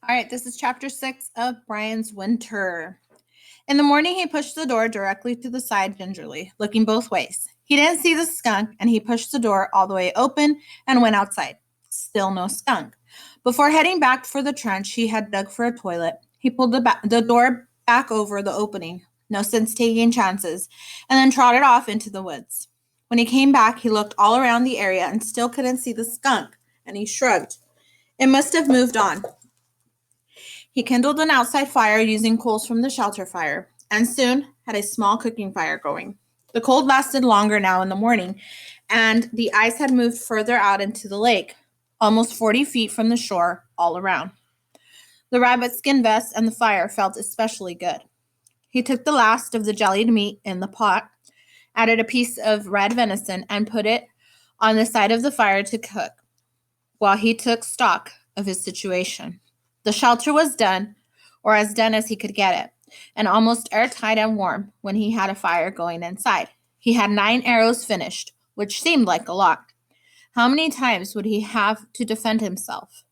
All right, this is chapter 6 of Brian's Winter. In the morning, he pushed the door directly to the side gingerly, looking both ways. He didn't see the skunk, and he pushed the door all the way open and went outside. Still no skunk. Before heading back for the trench he had dug for a toilet, he pulled the door back over the opening. No sense taking chances, and then trotted off into the woods. When he came back, he looked all around the area and still couldn't see the skunk, and he shrugged. It must have moved on. He kindled an outside fire using coals from the shelter fire, and soon had a small cooking fire going. The cold lasted longer now in the morning, and the ice had moved further out into the lake, almost 40 feet from the shore all around. The rabbit skin vest and the fire felt especially good. He took the last of the jellied meat in the pot, added a piece of red venison, and put it on the side of the fire to cook, while he took stock of his situation. The shelter was done, or as done as he could get it, and almost airtight and warm when he had a fire going inside. He had 9 arrows finished, which seemed like a lot. How many times would he have to defend himself?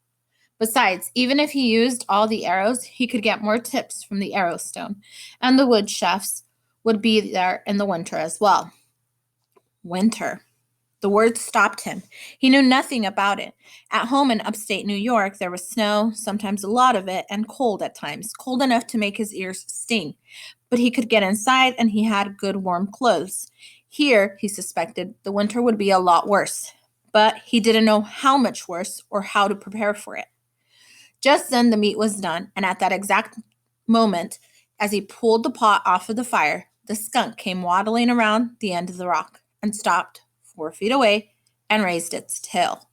Besides, even if he used all the arrows, he could get more tips from the arrow stone, and the wood chefs would be there in the winter as well. Winter. The word stopped him. He knew nothing about it. At home in upstate New York, there was snow, sometimes a lot of it, and cold at times, cold enough to make his ears sting. But he could get inside, and he had good warm clothes. Here, he suspected, the winter would be a lot worse. But he didn't know how much worse or how to prepare for it. Just then, the meat was done, and at that exact moment, as he pulled the pot off of the fire, the skunk came waddling around the end of the rock and stopped 4 feet away and raised its tail.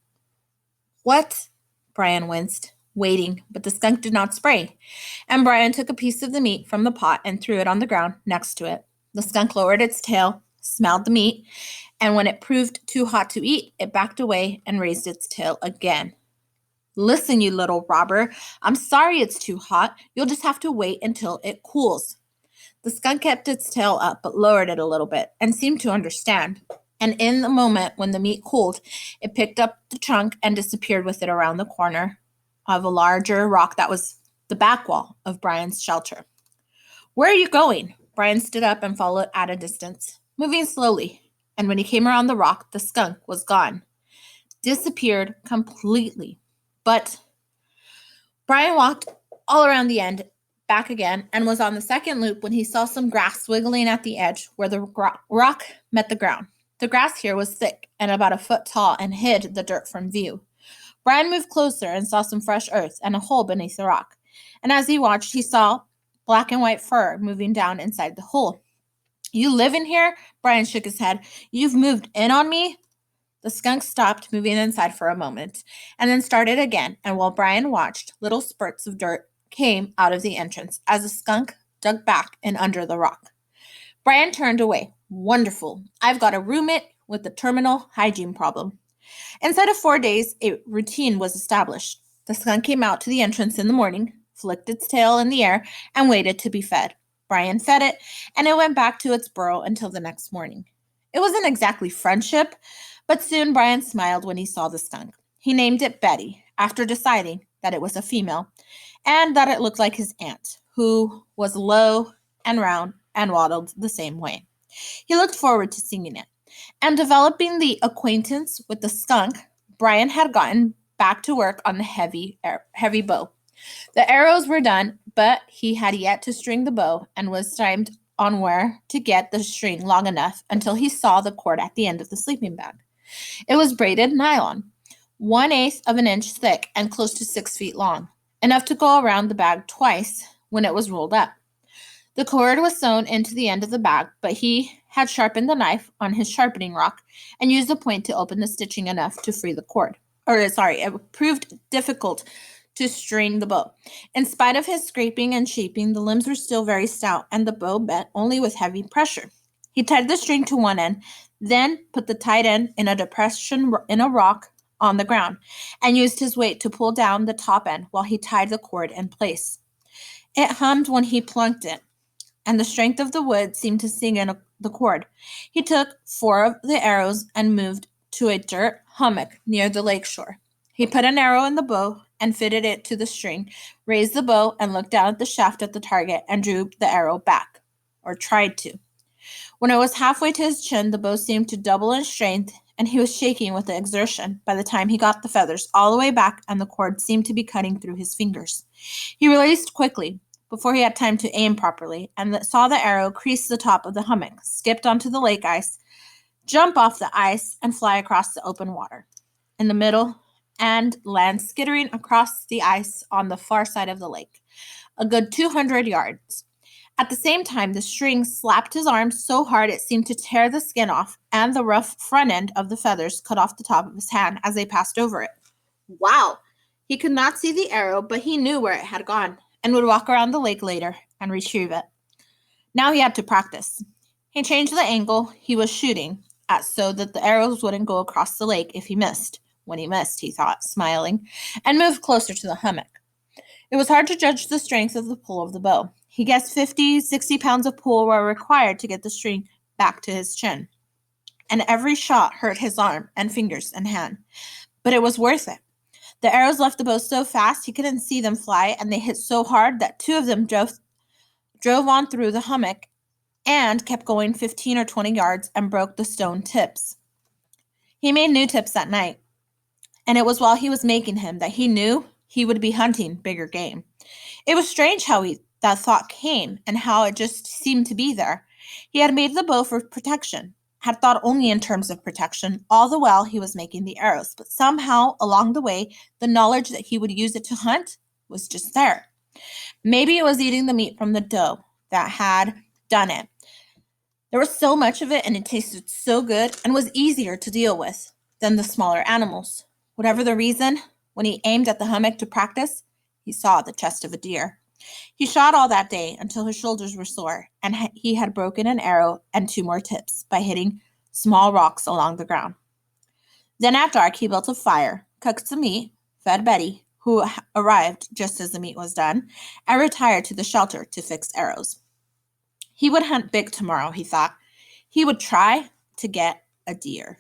What? Brian winced, waiting, but the skunk did not spray, and Brian took a piece of the meat from the pot and threw it on the ground next to it. The skunk lowered its tail, smelled the meat, and when it proved too hot to eat, it backed away and raised its tail again. Listen, you little robber, I'm sorry it's too hot. You'll just have to wait until it cools. The skunk kept its tail up but lowered it a little bit and seemed to understand. And in the moment when the meat cooled, it picked up the trunk and disappeared with it around the corner of a larger rock that was the back wall of Brian's shelter. Where are you going? Brian stood up and followed at a distance, moving slowly. And when he came around the rock, the skunk was gone. Disappeared completely. But Brian walked all around the end, back again, and was on the second loop when he saw some grass wiggling at the edge where the rock met the ground. The grass here was thick and about a foot tall and hid the dirt from view. Brian moved closer and saw some fresh earth and a hole beneath the rock. And as he watched, he saw black and white fur moving down inside the hole. You live in here? Brian shook his head. You've moved in on me? The skunk stopped moving inside for a moment and then started again. And while Brian watched, little spurts of dirt came out of the entrance as the skunk dug back and under the rock. Brian turned away. Wonderful. I've got a roommate with a terminal hygiene problem. Inside of 4 days, a routine was established. The skunk came out to the entrance in the morning, flicked its tail in the air, and waited to be fed. Brian fed it, and it went back to its burrow until the next morning. It wasn't exactly friendship, but soon Brian smiled when he saw the skunk. He named it Betty, after deciding that it was a female, and that it looked like his aunt, who was low and round and waddled the same way. He looked forward to seeing it. And developing the acquaintance with the skunk, Brian had gotten back to work on the heavy bow. The arrows were done, but he had yet to string the bow and was timed on where to get the string long enough until he saw the cord at the end of the sleeping bag. It was braided nylon, 1/8 of an inch thick and close to 6 feet long, enough to go around the bag twice when it was rolled up. The cord was sewn into the end of the bag, but he had sharpened the knife on his sharpening rock and used the point to open the stitching enough to free the cord. It proved difficult to string the bow. In spite of his scraping and shaping, the limbs were still very stout, and the bow bent only with heavy pressure. He tied the string to one end, then put the tied end in a depression in a rock on the ground, and used his weight to pull down the top end while he tied the cord in place. It hummed when he plunked it, and the strength of the wood seemed to sing in the cord. He took 4 of the arrows and moved to a dirt hummock near the lake shore. He put an arrow in the bow and fitted it to the string, raised the bow and looked down at the shaft at the target and drew the arrow back, or tried to. When it was halfway to his chin, the bow seemed to double in strength, and he was shaking with the exertion by the time he got the feathers all the way back and the cord seemed to be cutting through his fingers. He released quickly, before he had time to aim properly, and saw the arrow crease the top of the hummock, skipped onto the lake ice, jump off the ice, and fly across the open water in the middle and land skittering across the ice on the far side of the lake, a good 200 yards. At the same time, the string slapped his arm so hard it seemed to tear the skin off, and the rough front end of the feathers cut off the top of his hand as they passed over it. Wow! He could not see the arrow, but he knew where it had gone, and would walk around the lake later and retrieve it. Now he had to practice. He changed the angle he was shooting at so that the arrows wouldn't go across the lake if he missed. When he missed, he thought, smiling, and moved closer to the hummock. It was hard to judge the strength of the pull of the bow. He guessed 50, 60 pounds of pull were required to get the string back to his chin. And every shot hurt his arm and fingers and hand. But it was worth it. The arrows left the bow so fast he couldn't see them fly, and they hit so hard that two of them drove on through the hummock and kept going 15 or 20 yards and broke the stone tips. He made new tips that night, and it was while he was making him that he knew he would be hunting bigger game. It was strange how that thought came and how it just seemed to be there. He had made the bow for protection, had thought only in terms of protection, all the while he was making the arrows, but somehow along the way, the knowledge that he would use it to hunt was just there. Maybe it was eating the meat from the doe that had done it. There was so much of it, and it tasted so good and was easier to deal with than the smaller animals. Whatever the reason, when he aimed at the hummock to practice, he saw the chest of a deer. He shot all that day until his shoulders were sore, and he had broken an arrow and 2 more tips by hitting small rocks along the ground. Then at dark, he built a fire, cooked some meat, fed Betty, who arrived just as the meat was done, and retired to the shelter to fix arrows. He would hunt big tomorrow, he thought. He would try to get a deer.